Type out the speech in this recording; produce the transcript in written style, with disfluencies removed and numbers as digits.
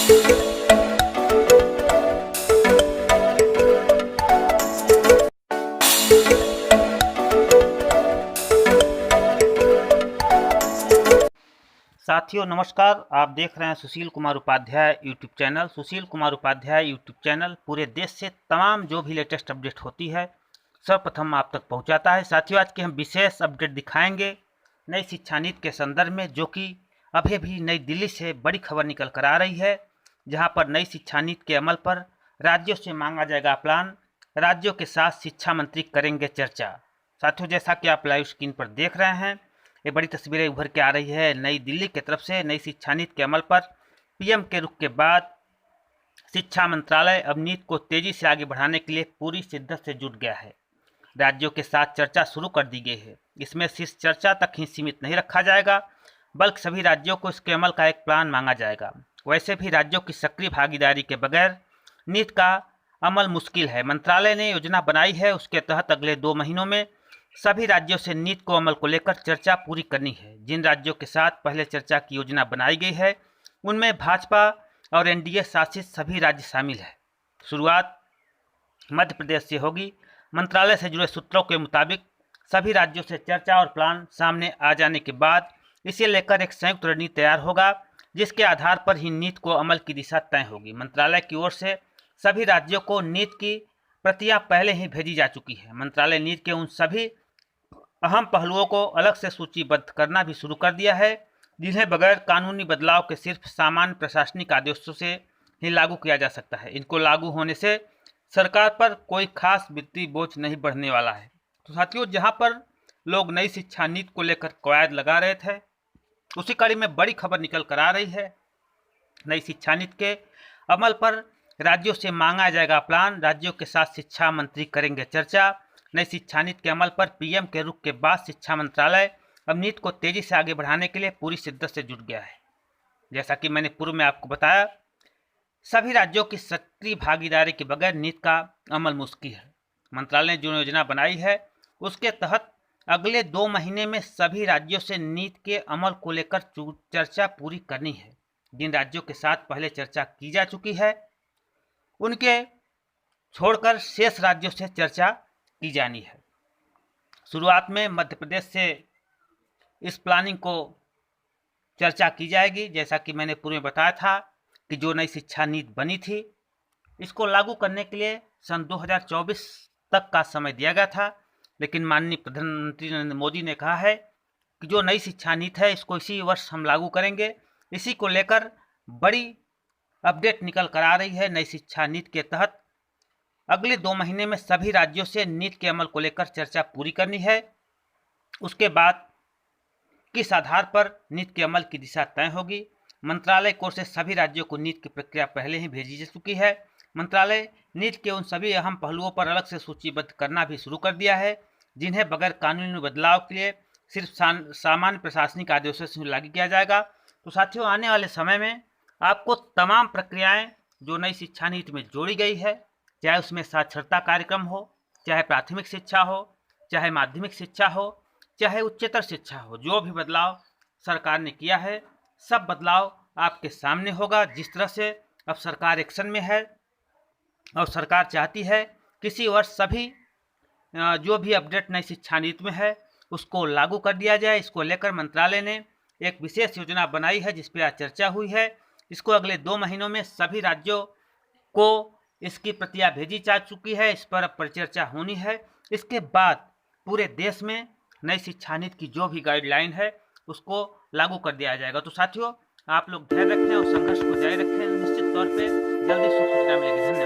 साथियों नमस्कार, आप देख रहे हैं Sushil Kumar Upadhyay YouTube channel. Sushil Kumar Upadhyay YouTube channel पूरे देश से तमाम जो भी लेटेस्ट अपडेट होती है सर्वप्रथम आप तक पहुंचाता है। साथियों आज के हम विशेष अपडेट दिखाएंगे नई शिक्षा नीति के संदर्भ में, जो कि अभी भी नई दिल्ली से बड़ी खबर निकल कर आ रही है, जहां पर नई शिक्षा नीति के अमल पर राज्यों से मांगा जाएगा प्लान, राज्यों के साथ शिक्षा मंत्री करेंगे चर्चा। साथियों जैसा कि आप लाइव स्क्रीन पर देख रहे हैं, ये बड़ी तस्वीरें उभर के आ रही है नई दिल्ली की तरफ से। नई शिक्षा नीति के अमल पर पीएम के रुख के बाद शिक्षा मंत्रालय अब नीति को तेजी से आगे बढ़ाने के लिए पूरी शिद्दत से जुट गया है। राज्यों के साथ चर्चा शुरू कर दी गई है। इसमें सिर्फ चर्चा तक ही सीमित नहीं रखा जाएगा, बल्कि सभी राज्यों को इसके अमल का एक प्लान मांगा जाएगा। वैसे भी राज्यों की सक्रिय भागीदारी के बगैर नीति का अमल मुश्किल है। मंत्रालय ने योजना बनाई है, उसके तहत अगले 2 महीनों में सभी राज्यों से नीति को अमल को लेकर चर्चा पूरी करनी है। जिन राज्यों के साथ पहले चर्चा की योजना बनाई गई है उनमें भाजपा और एनडीए शासित सभी राज्य शामिल है। शुरुआत मध्य प्रदेश से होगी। मंत्रालय से जुड़े सूत्रों के मुताबिक सभी राज्यों से चर्चा और प्लान सामने आ जाने के बाद इसे लेकर एक संयुक्त रणनीति तैयार होगा, जिसके आधार पर ही नीति को अमल की दिशा तय होगी। मंत्रालय की ओर से सभी राज्यों को नीति की प्रतियां पहले ही भेजी जा चुकी है। मंत्रालय नीति के उन सभी अहम पहलुओं को अलग से सूचीबद्ध करना भी शुरू कर दिया है, जिन्हें बगैर कानूनी बदलाव के सिर्फ सामान्य प्रशासनिक आदेशों से ही लागू किया जा सकता है। इनको लागू होने से सरकार पर कोई खास वित्तीय बोझ नहीं बढ़ने वाला है। तो साथियों, जहां पर लोग नई शिक्षा नीति को लेकर कवायद लगा रहे थे, उसी कड़ी में बड़ी खबर निकल कर आ रही है। नई शिक्षा नीति के अमल पर राज्यों से मांगा जाएगा प्लान, राज्यों के साथ शिक्षा मंत्री करेंगे चर्चा। नई शिक्षा नीति के अमल पर पीएम के रुख के बाद शिक्षा मंत्रालय अब नीति को तेजी से आगे बढ़ाने के लिए पूरी शिद्दत से जुट गया है। जैसा कि मैंने पूर्व में आपको बताया, सभी राज्यों की सक्रिय भागीदारी के बगैर नीति का अमल मुश्किल है। मंत्रालय ने जो योजना बनाई है उसके तहत अगले 2 महीने में सभी राज्यों से नीति के अमल को लेकर चर्चा पूरी करनी है। जिन राज्यों के साथ पहले चर्चा की जा चुकी है उनके छोड़कर शेष राज्यों से चर्चा की जानी है। शुरुआत में मध्य प्रदेश से इस प्लानिंग को चर्चा की जाएगी। जैसा कि मैंने पूर्व में बताया था कि जो नई शिक्षा नीति बनी थी, इसको लागू करने के लिए सन 2024 तक का समय दिया गया था, लेकिन माननीय प्रधानमंत्री नरेंद्र मोदी ने कहा है कि जो नई शिक्षा नीति है इसको इसी वर्ष हम लागू करेंगे। इसी को लेकर बड़ी अपडेट निकल कर आ रही है। नई शिक्षा नीति के तहत अगले 2 महीने में सभी राज्यों से नीति के अमल को लेकर चर्चा पूरी करनी है। उसके बाद किस आधार पर नीति के अमल की दिशा तय होगी। मंत्रालय की ओर से सभी राज्यों को नीति की प्रक्रिया पहले ही भेजी जा चुकी है। मंत्रालय नीति के उन सभी अहम पहलुओं पर अलग से सूचीबद्ध करना भी शुरू कर दिया है, जिन्हें बगैर कानूनी बदलाव के लिए सिर्फ सामान्य प्रशासनिक आदेशों से लागू किया जाएगा। तो साथियों, आने वाले समय में आपको तमाम प्रक्रियाएं जो नई शिक्षा नीति में जोड़ी गई है, चाहे उसमें साक्षरता कार्यक्रम हो, चाहे प्राथमिक शिक्षा हो, चाहे माध्यमिक शिक्षा हो, चाहे उच्चतर शिक्षा हो, जो भी बदलाव सरकार ने किया है सब बदलाव आपके सामने होगा। जिस तरह से अब सरकार एक्शन में है और सरकार चाहती है किसी वर्ष सभी जो भी अपडेट नई शिक्षा नीति में है उसको लागू कर दिया जाए। इसको लेकर मंत्रालय ने एक विशेष योजना बनाई है जिस पर आज चर्चा हुई है। इसको अगले 2 महीनों में सभी राज्यों को इसकी प्रतियां भेजी जा चुकी है। इस पर अब परिचर्चा होनी है। इसके बाद पूरे देश में नई शिक्षा नीति की जो भी गाइडलाइन है उसको लागू कर दिया जाएगा। तो साथियों, आप लोग धैर्य रखें और संघर्ष को जारी रखें। निश्चित तौर पे जल्दी सूचना मिलेगी। धन्यवाद।